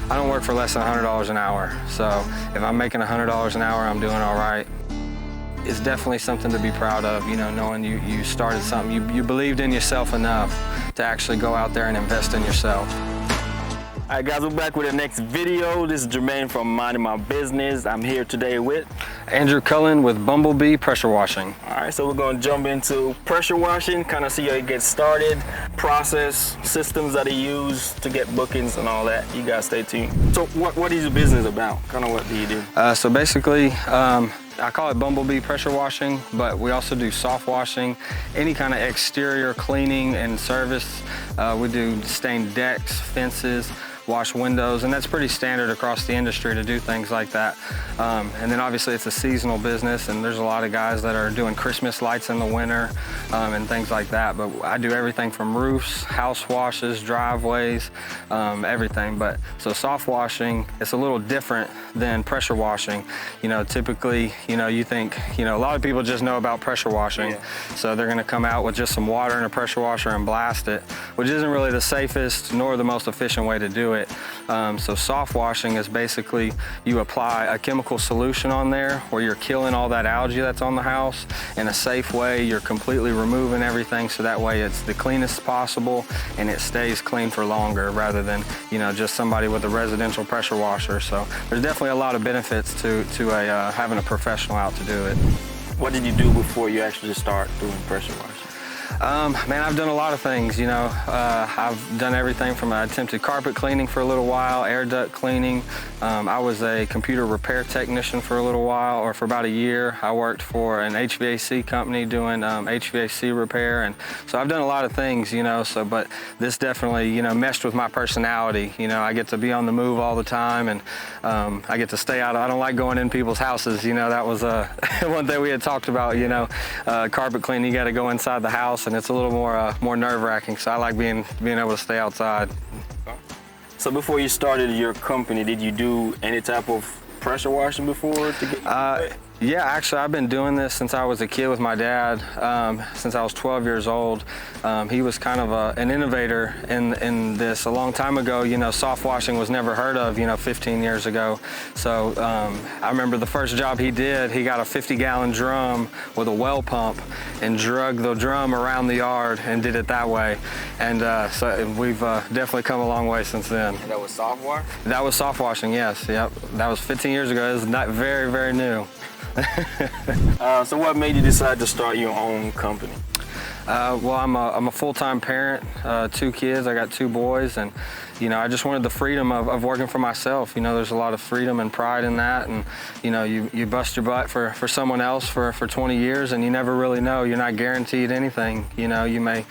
I don't work for less than $100 an hour. So if I'm making $100 an hour, I'm doing all right. It's definitely something to be proud of, you know, knowing you started something. You believed in yourself enough to actually go out there and invest in yourself. All right, guys, we're back with the next video. This is Jermaine from Minding My Business. I'm here today with Andrew Cullen with Bumblebee Pressure Washing. All right, so we're going to jump into pressure washing, kind of see how it gets started, process, systems that are used to get bookings and all that. You guys stay tuned. So what is your business about? Kind of what do you do? So basically, I call it Bumblebee Pressure Washing, but we also do soft washing, any kind of exterior cleaning and service. We do stain decks, fences, wash windows, and that's pretty standard across the industry to do things like that. And then obviously it's a seasonal business, and there's a lot of guys that are doing Christmas lights in the winter and things like that. But I do everything from roofs, house washes, driveways, everything. But so soft washing, it's a little different than pressure washing. You know, typically, you know, you think, you know, a lot of people just know about pressure washing. Yeah. So they're gonna come out with just some water and a pressure washer and blast it, which isn't really the safest nor the most efficient way to do it. So soft washing is basically you apply a chemical solution on there where you're killing all that algae that's on the house in a safe way. You're completely removing everything so that way it's the cleanest possible and it stays clean for longer rather than, you know, just somebody with a residential pressure washer. So there's definitely a lot of benefits to having a professional out to do it. What did you do before you actually start doing pressure washing? Man, I've done a lot of things, you know. I've done everything from I attempted carpet cleaning for a little while, air duct cleaning. I was a computer repair technician for a little while, or for about a year. I worked for an HVAC company doing HVAC repair, and so I've done a lot of things, you know. So, but this definitely, you know, meshed with my personality. You know, I get to be on the move all the time, and I get to stay out. I don't like going in people's houses, you know. That was one thing we had talked about, you know. Carpet cleaning, you got to go inside the house, and it's a little more nerve-wracking. So I like being able to stay outside. So before you started your company, did you do any type of pressure washing before to get Yeah, actually, I've been doing this since I was a kid with my dad, since I was 12 years old. He was kind of an innovator in this. A long time ago, you know, soft washing was never heard of, you know, 15 years ago. So I remember the first job he did, he got a 50-gallon drum with a well pump and drug the drum around the yard and did it that way. And so we've definitely come a long way since then. And that was soft wash? That was soft washing, yes. Yep. That was 15 years ago. It was not very, very new. So what made you decide to start your own company? Well, I'm a full-time parent, 2 kids. I got 2 boys, and you know, I just wanted the freedom of working for myself. You know, there's a lot of freedom and pride in that, and you know, you bust your butt for someone else for 20 years, and you never really know. You're not guaranteed anything. You know, you may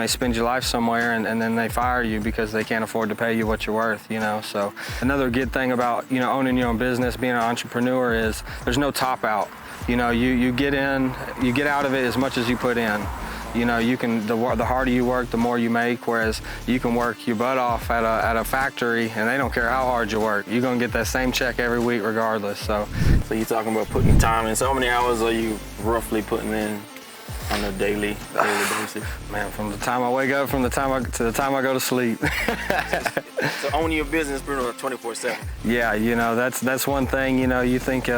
spend your life somewhere, and then they fire you because they can't afford to pay you what you're worth. You know, so another good thing about, you know, owning your own business, being an entrepreneur, is there's no top out. You know, you get in, you get out of it as much as you put in. You know, you can, the harder you work, the more you make, whereas you can work your butt off at a factory and they don't care how hard you work. You're gonna get that same check every week regardless, so. So you're talking about putting time in. So how many hours are you roughly putting in on a daily basis? Man, from the time I wake up to the time I go to sleep. So owning your business pretty much 24/7. Yeah, you know, that's one thing, you know, you think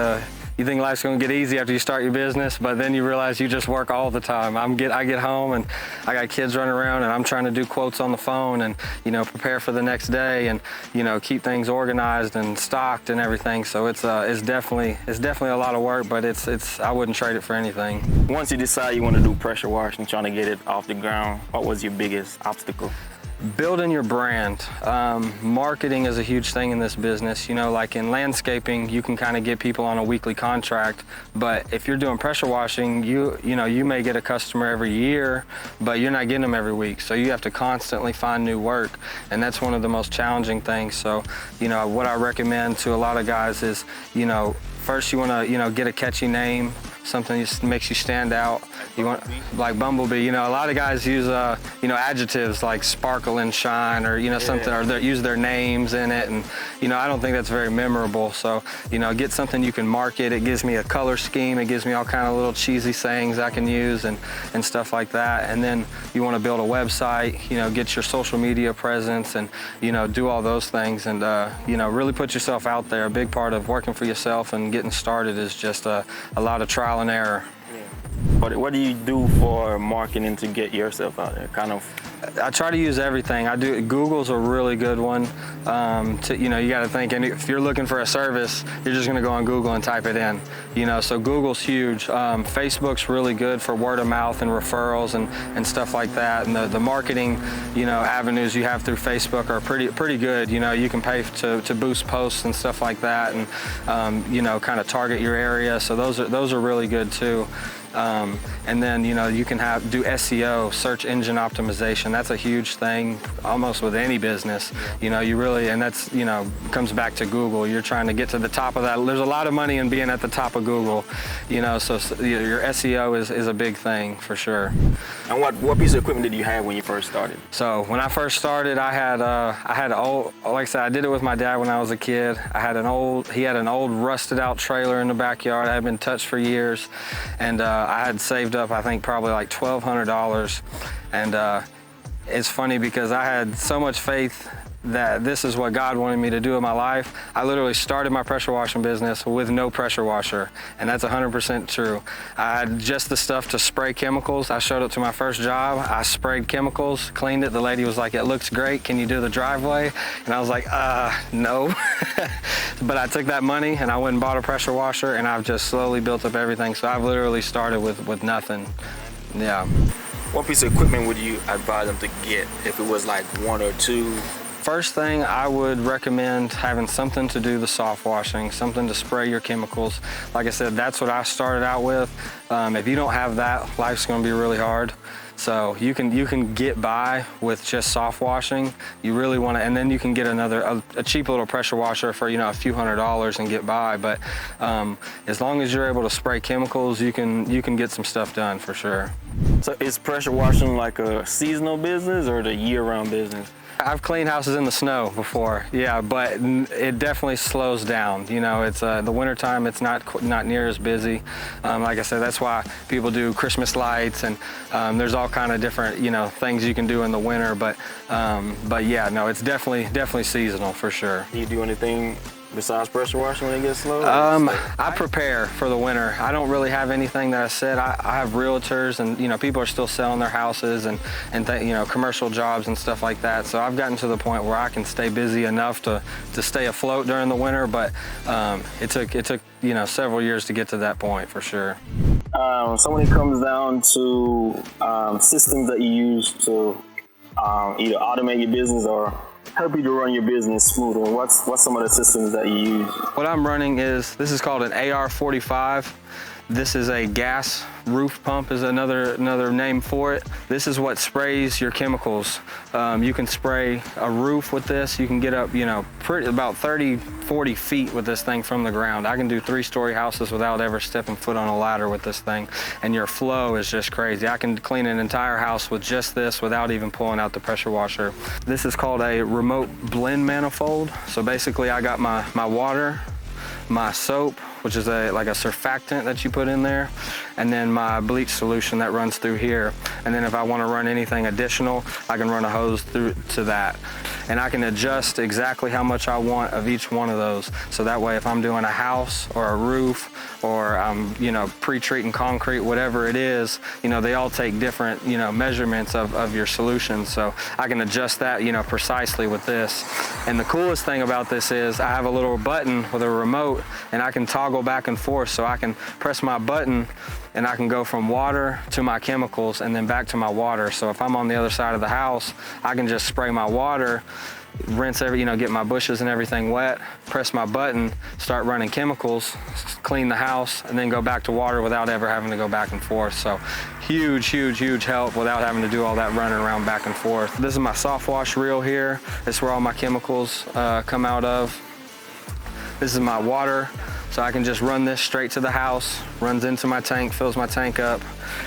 life's gonna get easy after you start your business, but then you realize you just work all the time. I get home and I got kids running around and I'm trying to do quotes on the phone and, you know, prepare for the next day and, you know, keep things organized and stocked and everything. So it's definitely a lot of work, but I wouldn't trade it for anything. Once you decide you want to do pressure washing, trying to get it off the ground, what was your biggest obstacle? Building your brand. Marketing is a huge thing in this business. You know, like in landscaping, you can kind of get people on a weekly contract, but if you're doing pressure washing, you know, you may get a customer every year, but you're not getting them every week. So you have to constantly find new work, and that's one of the most challenging things. So, you know, what I recommend to a lot of guys is, you know, first you want to, you know, get a catchy name, something that makes you stand out. You want, like Bumblebee, you know, a lot of guys use, you know, adjectives like sparkle and shine, or, you know, something, or use their names in it. And, you know, I don't think that's very memorable. So, you know, get something you can market. It gives me a color scheme. It gives me all kind of little cheesy sayings I can use and stuff like that. And then you want to build a website, you know, get your social media presence and, you know, do all those things and, you know, really put yourself out there. A big part of working for yourself and getting started is just a lot of trial and error. But what do you do for marketing to get yourself out there? Kind of. I try to use everything. I do. Google's a really good one. You know, you got to think, and if you're looking for a service, you're just going to go on Google and type it in. You know, so Google's huge. Facebook's really good for word of mouth and referrals and stuff like that. And the marketing, you know, avenues you have through Facebook are pretty good. You know, you can pay to boost posts and stuff like that, and you know, kind of target your area. So those are really good too. And then, you know, you can do SEO, search engine optimization. That's a huge thing almost with any business. You know, you really, and that's, you know, comes back to Google. You're trying to get to the top of that. There's a lot of money in being at the top of Google, you know, so your SEO is a big thing for sure. And what piece of equipment did you have when you first started? So when I first started, I had an old, like I said, I did it with my dad when I was a kid. He had an old rusted out trailer in the backyard. I had been touched for years, and I had saved up, I think, probably like $1,200. And it's funny because I had so much faith that this is what God wanted me to do in my life. I literally started my pressure washing business with no pressure washer, and that's 100% true. I had just the stuff to spray chemicals. I showed up to my first job, I sprayed chemicals, cleaned it. The lady was like, "It looks great, can you do the driveway?" And I was like, no. But I took that money and I went and bought a pressure washer, and I've just slowly built up everything. So I've literally started with nothing. Yeah. What piece of equipment would you advise them to get if it was like one or two? First thing, I would recommend having something to do the soft washing, something to spray your chemicals. Like I said, that's what I started out with. If you don't have that, life's gonna be really hard. So you can get by with just soft washing. You really wanna, and then you can get a cheap little pressure washer for, you know, a few $100s and get by. But as long as you're able to spray chemicals, you can get some stuff done for sure. So is pressure washing like a seasonal business or the year-round business? I've cleaned houses in the snow before, yeah, but it definitely slows down. You know, it's the wintertime, it's not near as busy. Like I said, that's why people do Christmas lights, and there's all kind of different, you know, things you can do in the winter. But yeah, no, it's definitely seasonal for sure. Do you do anything besides pressure washing when it gets slow? I prepare for the winter. I don't really have anything that I said. I have realtors, and, you know, people are still selling their houses and you know, commercial jobs and stuff like that. So I've gotten to the point where I can stay busy enough to stay afloat during the winter. But it took you know, several years to get to that point for sure. So when it comes down to systems that you use to either automate your business or help you to run your business smoother, what's some of the systems that you use? What I'm running this is called an AR45. This is a gas roof pump, is another name for it. This is what sprays your chemicals. You can spray a roof with this. You can get up, you know, about 30-40 feet with this thing from the ground. I can do 3-story houses without ever stepping foot on a ladder with this thing, and your flow is just crazy. I can clean an entire house with just this without even pulling out the pressure washer. This is called a remote blend manifold. So basically I got my water, my soap, which is like a surfactant that you put in there, and then my bleach solution that runs through here. And then if I want to run anything additional, I can run a hose through to that. And I can adjust exactly how much I want of each one of those. So that way, if I'm doing a house or a roof, or I'm, you know, pre-treating concrete, whatever it is, you know, they all take different, you know, measurements of your solution. So I can adjust that, you know, precisely with this. And the coolest thing about this is I have a little button with a remote, and I can toggle back and forth. So I can press my button and I can go from water to my chemicals and then back to my water. So if I'm on the other side of the house, I can just spray my water, rinse you know, get my bushes and everything wet, press my button, start running chemicals, clean the house, and then go back to water without ever having to go back and forth. So huge help without having to do all that running around back and forth. This is my soft wash reel here. This is where all my chemicals come out of. This is my water So I can just run this straight to the house, runs into my tank, fills my tank up,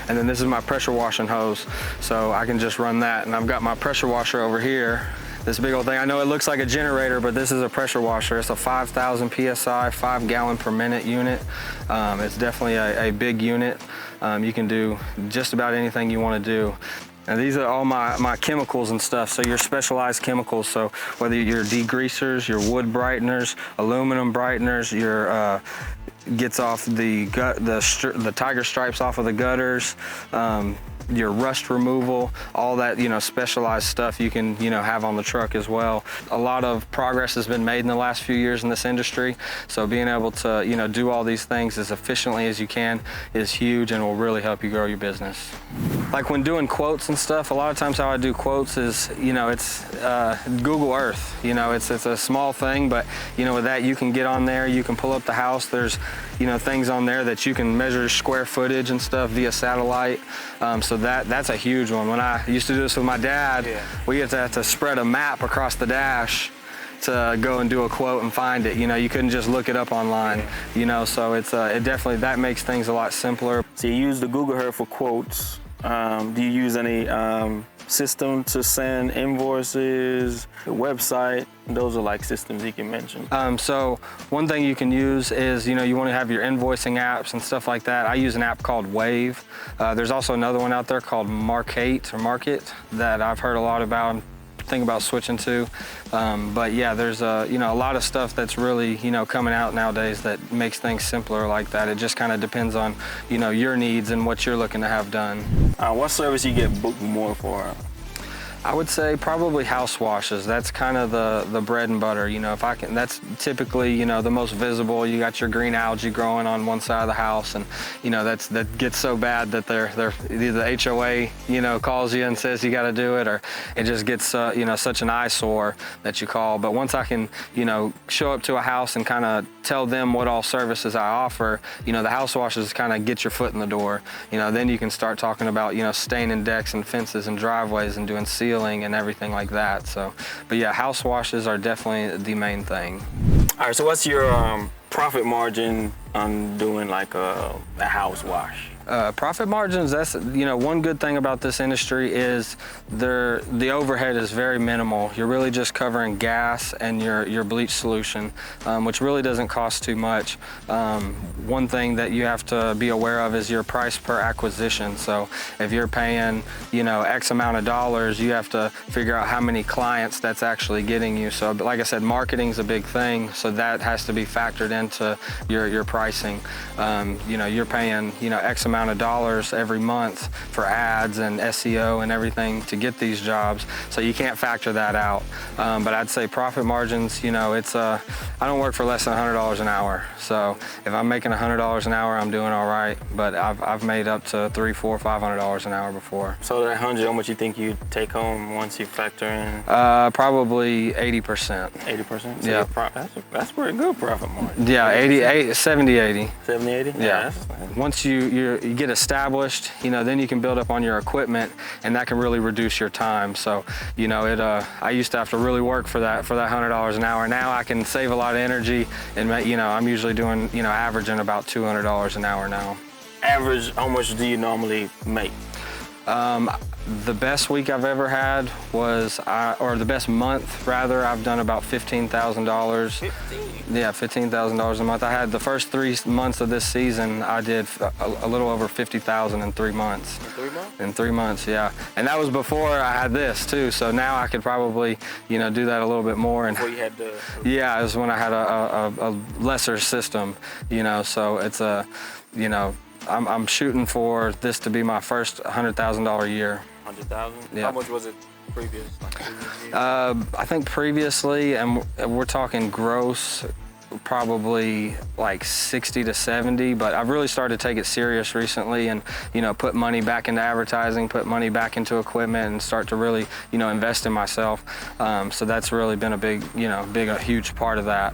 and then this is my pressure washing hose. So I can just run that, and I've got my pressure washer over here. This big old thing. I know it looks like a generator, but this is a pressure washer. It's a 5,000 PSI, 5 gallon per minute unit. It's definitely a big unit. You can do just about anything you want to do. And these are all my chemicals and stuff, so your specialized chemicals. So whether you're degreasers, your wood brighteners, aluminum brighteners, your gets off the tiger stripes off of the gutters, your rust removal, all that, specialized stuff you can, have on the truck as well. A lot of progress has been made in the last few years in this industry. So being able to, do all these things as efficiently as you can is huge and will really help you grow your business. Like when doing quotes and stuff, a lot of times how I do quotes is, it's Google Earth. It's a small thing, but with that you can get on there, you can pull up the house. There's, things on there that you can measure square footage and stuff via satellite. So that's a huge one. When I used to do this with my dad, we used to have to spread a map across the dash to go and do a quote and find it. You couldn't just look it up online. So it definitely, that makes things a lot simpler. So you use the Google Earth for quotes. Do you use any system to send invoices, the website? Those are like systems you can mention. So one thing you can use is, you want to have your invoicing apps and stuff like that. I use an app called Wave. There's also another one out there called Market that I've heard a lot about and think about switching to. But yeah, there's a lot of stuff that's really, coming out nowadays that makes things simpler like that. It just kind of depends on, your needs and what you're looking to have done. What service you get booked more for? I would say probably house washes. That's kind of the bread and butter. If I can, that's typically, the most visible. You got your green algae growing on one side of the house, and that gets so bad that they're either the HOA, calls you and says you got to do it, or it just gets such an eyesore that you call. But once I can, show up to a house and kind of tell them what all services I offer, the house washes kind of get your foot in the door. Then you can start talking about, staining decks and fences and driveways and doing sealing and everything like that. So, but yeah, house washes are definitely the main thing. All right, so what's your profit margin on doing like a house wash? Profit margins, that's, one good thing about this industry is the overhead is very minimal. You're really just covering gas and your bleach solution, which really doesn't cost too much. One thing that you have to be aware of is your price per acquisition. So if you're paying, X amount of dollars, you have to figure out how many clients that's actually getting you. So like I said, marketing's a big thing, so that has to be factored into your pricing. You're paying, X amount of dollars every month for ads and SEO and everything to get these jobs, so you can't factor that out. But I'd say profit margins, it's I don't work for less than $100 an hour. So if I'm making $100 an hour, I'm doing all right. But I've made up to $300, $400, $500 an hour before. So that 100, how much you think you take home once you factor in? Probably 80%. 80%? So yeah. That's pretty good profit margin. Yeah, 70, 80. 70, 80? Yeah. Once you get established, then you can build up on your equipment, and that can really reduce your time. So, I used to have to really work for that $100 an hour. Now I can save a lot of energy, and I'm usually doing, averaging about $200 an hour now. Average, how much do you normally make? The best week I've ever had was, or the best month rather, I've done about $15,000. 15? Yeah, $15,000 a month. I had the first 3 months of this season, I did a little over $50,000 in 3 months. In 3 months? In 3 months, yeah. And that was before I had this too. So now I could probably, do that a little bit more. And before you had the... Yeah, it was when I had a lesser system, so it's I'm shooting for this to be my first $100,000 year. 100,000? Yeah. How much was it previous? I think previously, and we're talking gross, probably like 60 to 70, but I've really started to take it serious recently and, put money back into advertising, put money back into equipment, and start to really, invest in myself. So that's really been a big, a huge part of that.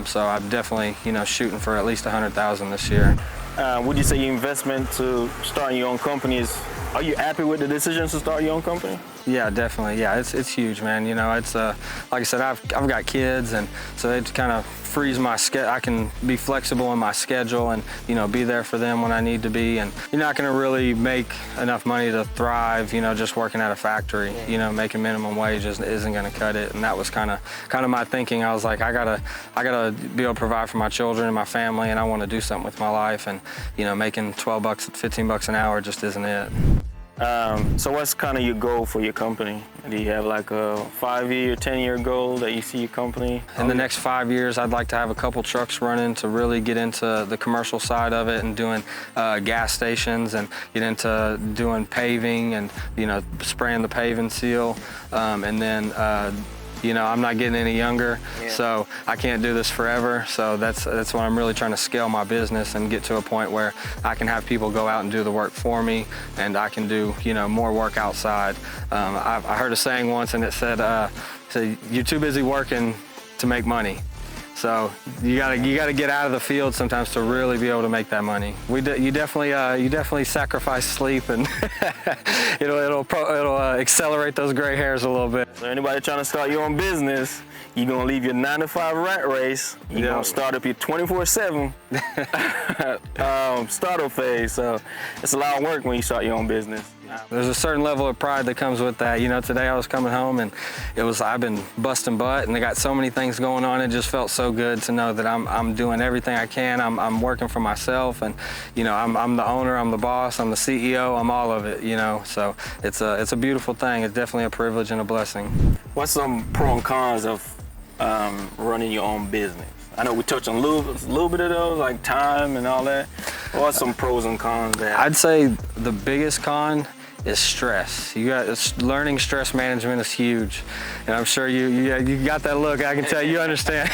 So I'm definitely, shooting for at least 100,000 this year. Would you say your investment to starting your own company is Are you happy with the decision to start your own company? Yeah, definitely. Yeah, it's huge, man. You know, it's like I said, I've got kids, and so it kind of frees my schedule. I can be flexible in my schedule, and you know, be there for them when I need to be. And you're not going to really make enough money to thrive, you know, just working at a factory. You know, making minimum wage isn't going to cut it. And that was kind of my thinking. I was like, I gotta be able to provide for my children and my family, and I want to do something with my life. And you know, making 12 bucks, 15 bucks an hour just isn't it. So what's kind of your goal for your company? Do you have like a 5-year, 10-year goal that you see your company? In the next 5 years, I'd like to have a couple trucks running to really get into the commercial side of it and doing gas stations, and get into doing paving and, you know, spraying the paving seal. And then you know, I'm not getting any younger, so I can't do this forever. So that's why I'm really trying to scale my business and get to a point where I can have people go out and do the work for me, and I can do, you know, more work outside. I heard a saying once, and it said, "You're too busy working to make money." So you gotta get out of the field sometimes to really be able to make that money. You definitely sacrifice sleep, and it'll accelerate those gray hairs a little bit. So anybody trying to start your own business, you're gonna leave your 9-to-5 rat race. You're gonna start up your 24/7 startup phase. So it's a lot of work when you start your own business. There's a certain level of pride that comes with that. You know, today I was coming home, and I've been busting butt, and I got so many things going on. It just felt so good to know that I'm doing everything I can. I'm working for myself, and you know, I'm the owner, I'm the boss, I'm the CEO, I'm all of it. You know, so it's a beautiful thing. It's definitely a privilege and a blessing. What's some pros and cons of running your own business? I know we touched on a little bit of those, like time and all that. What's some pros and cons there? I'd say the biggest con is stress. Learning stress management is huge, and I'm sure you got that look. I can tell you understand.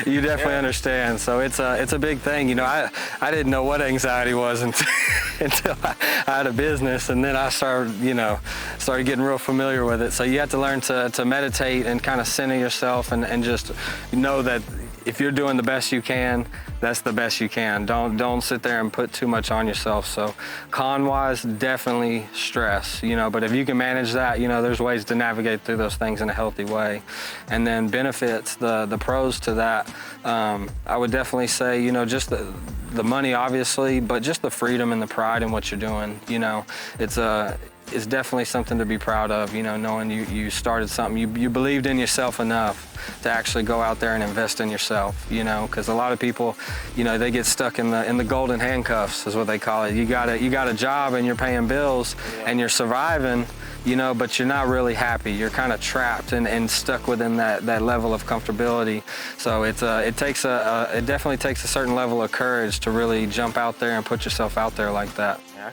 You definitely understand. So it's a big thing. You know, I didn't know what anxiety was until I had a business, and then I started getting real familiar with it. So you have to learn to meditate and kind of center yourself, and just know that if you're doing the best you can, that's the best you can. Don't sit there and put too much on yourself. So con-wise, definitely stress, you know, but if you can manage that, you know, there's ways to navigate through those things in a healthy way. And then benefits, the pros to that, I would definitely say, you know, just the money obviously, but just the freedom and the pride in what you're doing. You know, it's definitely something to be proud of, you know, knowing you started something, you believed in yourself enough to actually go out there and invest in yourself, you know, because a lot of people, you know, they get stuck in the golden handcuffs is what they call it. You got a job and you're paying bills and you're surviving, you know, but you're not really happy. You're kind of trapped and stuck within that level of comfortability. So it definitely takes a certain level of courage to really jump out there and put yourself out there like that. Yeah,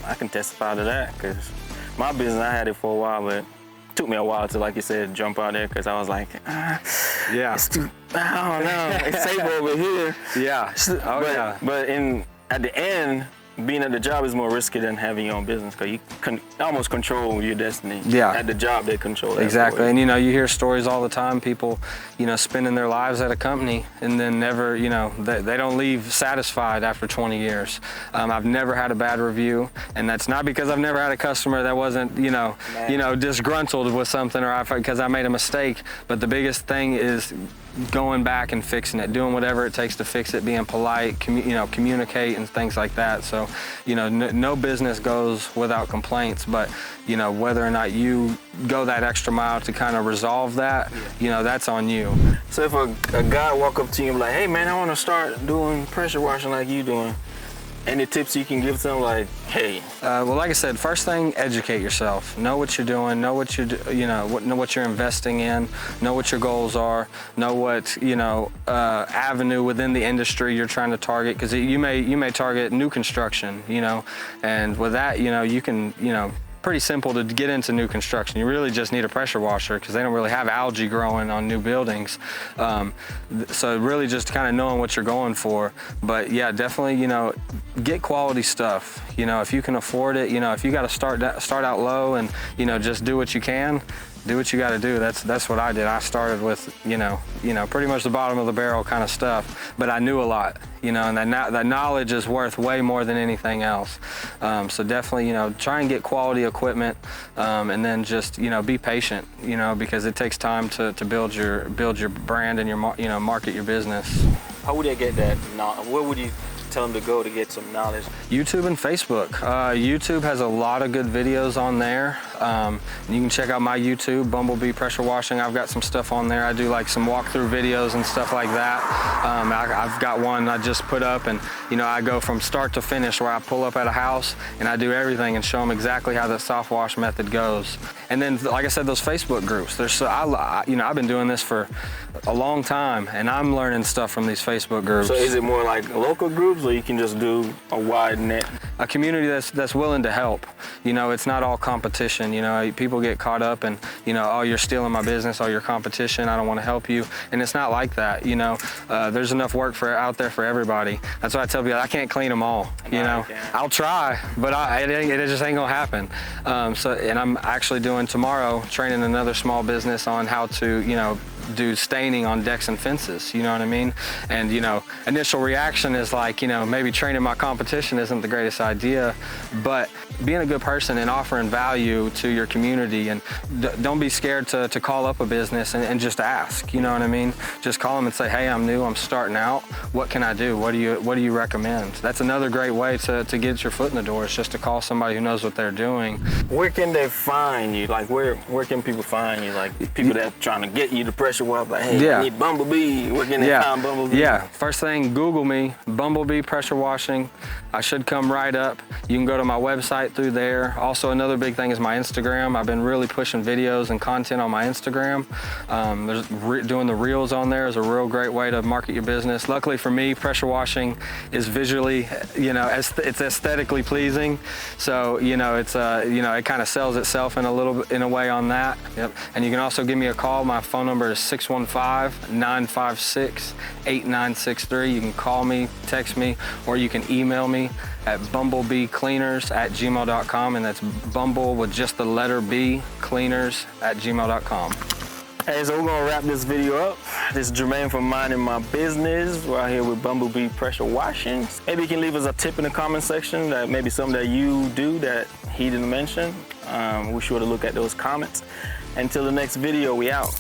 I can testify to that, because my business, I had it for a while, but it took me a while to, like you said, jump out there, because I was like, it's too, I don't know, it's safe over here. Yeah. But at the end, being at the job is more risky than having your own business, because you can almost control your destiny. Yeah. At the job, they control that. Exactly. And you know, you hear stories all the time, people, you know, spending their lives at a company and then never, you know, they don't leave satisfied after 20 years. I've never had a bad review, and that's not because I've never had a customer that wasn't, you know, disgruntled with something, or because I made a mistake. But the biggest thing is going back and fixing it, doing whatever it takes to fix it, being polite, communicate and things like that. So, you know, no business goes without complaints, but, you know, whether or not you go that extra mile to kind of resolve that, you know, that's on you. So if a guy walk up to you and be like, hey man, I want to start doing pressure washing like you doing, any tips you can give them, like, hey? Well, like I said, first thing, educate yourself. Know what you're doing. Know what know what you're investing in. Know what your goals are. Know what avenue within the industry you're trying to target. Because you may target new construction. You know, and with that, you know, you can pretty simple to get into new construction. You really just need a pressure washer, because they don't really have algae growing on new buildings. So really just kind of knowing what you're going for. But yeah, definitely, you know, get quality stuff. You know, if you can afford it, you know, if you got to start out low and, you know, just do what you can, do what you got to do. That's what I did. I started with, pretty much the bottom of the barrel kind of stuff, but I knew a lot, and that knowledge is worth way more than anything else. So definitely, try and get quality equipment, and then just, be patient, because it takes time to build your brand and your, market your business. How would they get that? Where would you tell them to go to get some knowledge? YouTube and Facebook. YouTube has a lot of good videos on there. You can check out my YouTube, Bumblebee Pressure Washing. I've got some stuff on there. I do like some walkthrough videos and stuff like that. I've got one I just put up, and I go from start to finish, where I pull up at a house and I do everything and show them exactly how the soft wash method goes. And then, like I said, those Facebook groups. I've been doing this for a long time, and I'm learning stuff from these Facebook groups. So is it more like local groups, or you can just do a wide net? A community that's willing to help. It's not all competition. People get caught up in, oh, you're stealing my business, oh, you're competition, I don't want to help you. And it's not like that. There's enough work out there for everybody. That's why I tell people I can't clean them all. I'll try, but it just ain't gonna happen. And I'm actually doing tomorrow, training another small business on how to, do staining on decks and fences, you know what I mean? And initial reaction is like, maybe training my competition isn't the greatest idea, but being a good person and offering value to your community, and don't be scared to call up a business and just ask, you know what I mean? Just call them and say, hey, I'm new, I'm starting out, what can I do? What do you recommend? That's another great way to get your foot in the door, is just to call somebody who knows what they're doing. Where can they find you? Like, where can people find you? Like, people that are trying to get you to pressure wash, like, hey, I need Bumblebee. Where can they find Bumblebee? Yeah, first thing, Google me, Bumblebee Pressure Washing. I should come right up. You can go to my website through there. Also, another big thing is my Instagram. I've been really pushing videos and content on my Instagram. Doing the reels on there is a real great way to market your business. Luckily for me, pressure washing is visually, it's aesthetically pleasing. So, it kind of sells itself in a way on that. Yep. And you can also give me a call. My phone number is 615-956-8963. You can call me, text me, or you can email me at bumblebeecleaners@gmail.com, and that's Bumble with just the letter B, cleaners@gmail.com. Hey, so we're gonna wrap this video up. This is Jermaine from Minding My Business. We're out here with Bumblebee Pressure Washing. Maybe you can leave us a tip in the comment section, that maybe something that you do that he didn't mention. We're sure to look at those comments. Until the next video, we out.